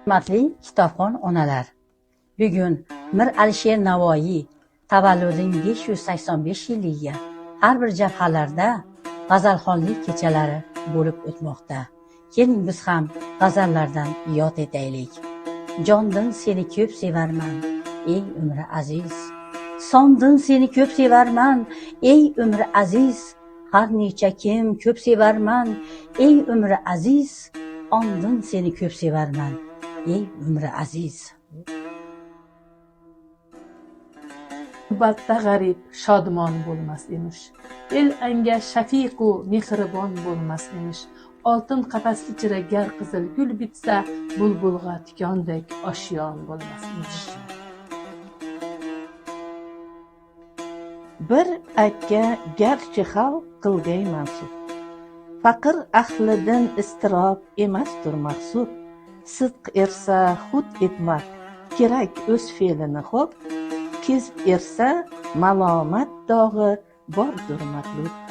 Hurmatli kitobxon onalar, bugun Mir Alisher Navoiy tavalludining 585 yilligiga har bir jabhalarda g'azalxonlik kechalari bo'lib o'tmoqda. Keling biz ham g'azallardan yod etaylik. Jondan seni ko'p sevarman, ey umri aziz. Sondan seni ko'p sevarman, ey umri aziz. Har necha kim ko'p sevarman, ey umri aziz. Ondan seni ko'p sevarman, ey umri aziz. G'urbatda g'arib shodmon bo'lmas emish. El anga shafiqu mehribon bo'lmas emish. Oltin qafas ichra gar qizil gul bitsa, bulbulg'a tikondek oshyon bo'lmas emish. Bir akka garchi xalq qilgay mansub, faqir ahlidan istirob emasdir maqsud. Sidq ersa xud etmak kerak o'z fe'lini xo'p, kezib ersa malomat dog'i bordir matlub.